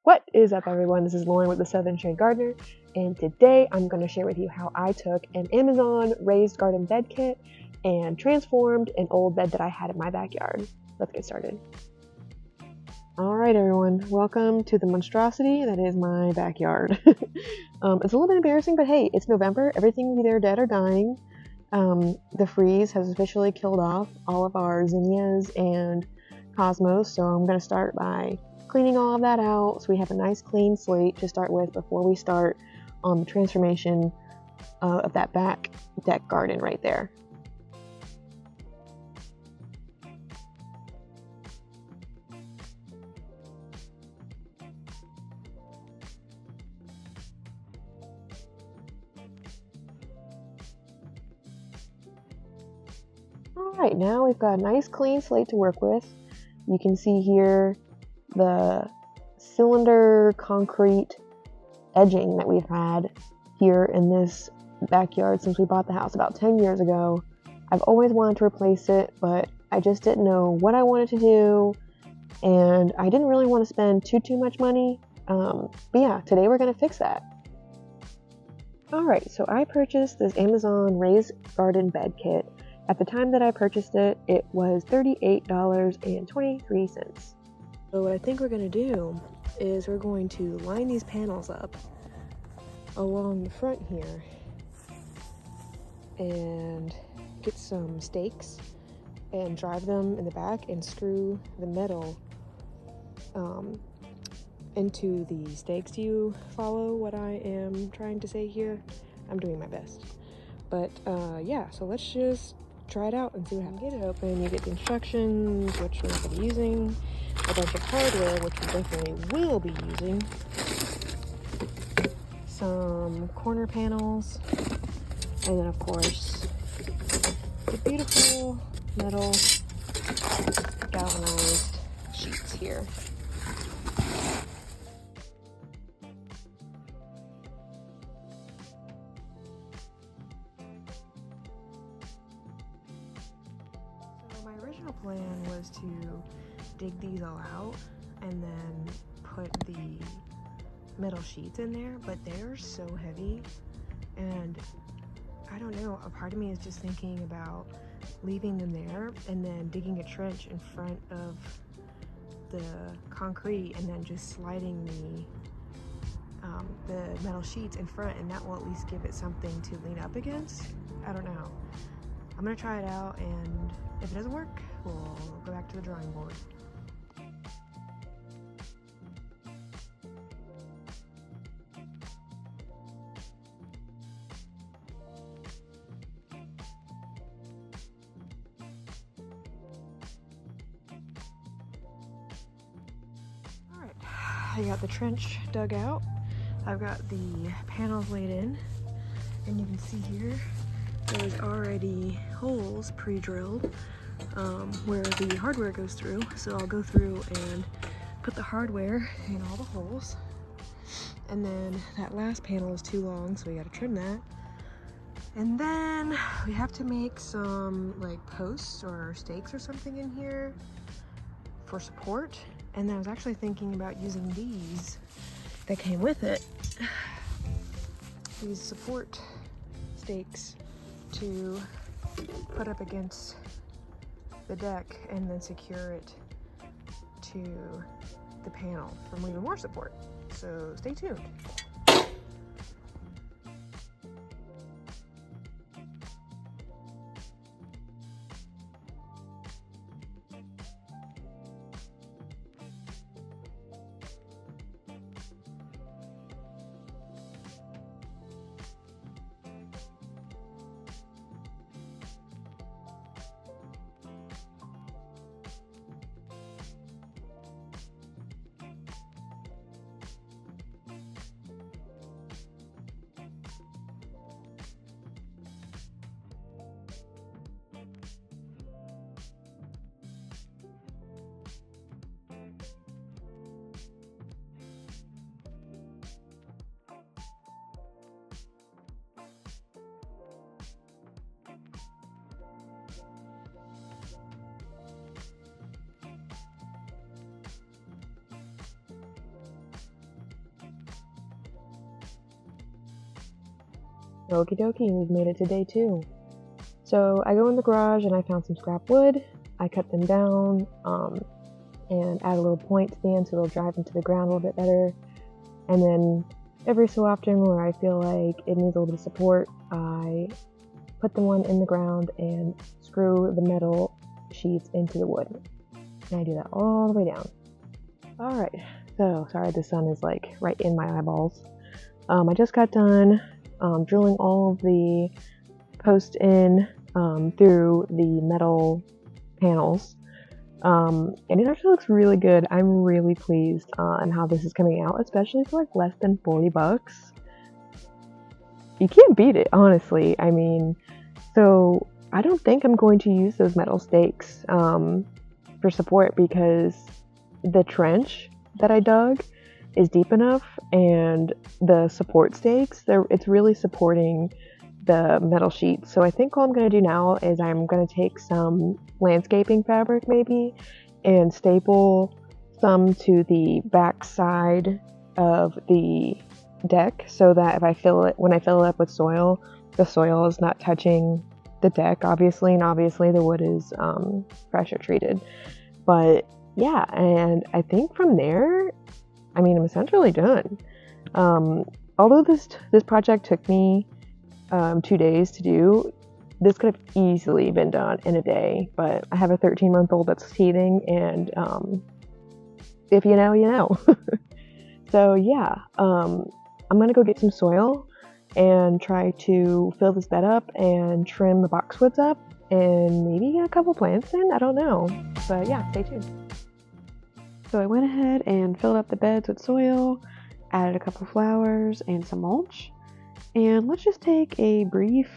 What is up, everyone? This is Lauren with the Southern Shade Gardener, and today I'm going to share with you how I took an Amazon raised garden bed kit and transformed an old bed that I had in my backyard. Let's get started. Alright everyone, welcome to the monstrosity that is my backyard. It's a little bit embarrassing, but hey, it's November. Everything either dead or dying. The freeze has officially killed off all of our zinnias and cosmos, so I'm going to start by cleaning all of that out so we have a nice clean slate to start with before we start on the transformation of that back deck garden right there. Alright, now we've got a nice clean slate to work with. You can see here the cylinder concrete edging that we've had here in this backyard since we bought the house about 10 years ago. I've always wanted to replace it, but I just didn't know what I wanted to do, and I didn't really want to spend too much money. But yeah, today we're going to fix that. Alright, so I purchased this Amazon raised garden bed kit. At the time that I purchased it, it was $38.23. So what I think we're going to do is we're going to line these panels up along the front here and get some stakes and drive them in the back and screw the metal into the stakes. Do you follow what I am trying to say here? I'm doing my best. But yeah, so let's just try it out and see what happens. Get it open, you get the instructions, which we're going to be using, a bunch of hardware, which we definitely will be using, some corner panels, and then of course the beautiful metal galvanized sheets here. My original plan was to dig these all out and then put the metal sheets in there, but they're so heavy, and I don't know, a part of me is just thinking about leaving them there and then digging a trench in front of the concrete and then just sliding the metal sheets in front, and that will at least give it something to lean up against. I don't know. I'm gonna try it out, and if it doesn't work, we'll go back to the drawing board. Alright, I got the trench dug out. I've got the panels laid in, and you can see here there's already holes pre-drilled where the hardware goes through. So I'll go through and put the hardware in all the holes. And then that last panel is too long, so we gotta trim that. And then we have to make some like posts or stakes or something in here for support. And then I was actually thinking about using these that came with it, these support stakes, to put up against the deck and then secure it to the panel for even more support. So stay tuned. Okie dokie, we've made it to day 2. So I go in the garage and I found some scrap wood. I cut them down and add a little point to the end so it'll drive into the ground a little bit better. And then every so often where I feel like it needs a little bit of support, I put the one in the ground and screw the metal sheets into the wood. And I do that all the way down. Alright, so sorry the sun is like right in my eyeballs. I just got done drilling all of the posts in through the metal panels. And it actually looks really good. I'm really pleased on how this is coming out, especially for like less than 40 bucks. You can't beat it, honestly. I mean, so I don't think I'm going to use those metal stakes for support because the trench that I dug is deep enough, and the support stakes, it's really supporting the metal sheets. So I think all I'm going to do now is I'm going to take some landscaping fabric maybe and staple some to the back side of the deck so that when I fill it up with soil, the soil is not touching the deck, obviously, and obviously the wood is pressure treated. But yeah, and I think from there, I mean, I'm essentially done. Although this project took me 2 days to do, this could have easily been done in a day, but I have a 13-month-old that's teething, and if you know, you know. So yeah, I'm gonna go get some soil and try to fill this bed up and trim the boxwoods up and maybe get a couple plants in, I don't know. But yeah, stay tuned. So I went ahead and filled up the beds with soil, added a couple flowers and some mulch. And let's just take a brief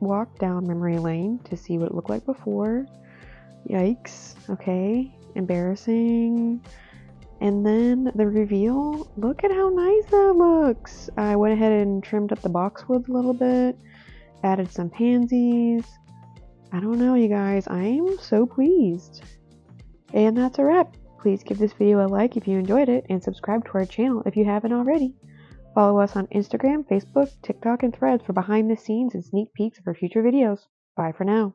walk down memory lane to see what it looked like before. Yikes. Okay. Embarrassing. And then the reveal. Look at how nice that looks. I went ahead and trimmed up the boxwoods a little bit. Added some pansies. I don't know, you guys. I am so pleased. And that's a wrap. Please give this video a like if you enjoyed it, and subscribe to our channel if you haven't already. Follow us on Instagram, Facebook, TikTok, and Threads for behind the scenes and sneak peeks of our future videos. Bye for now.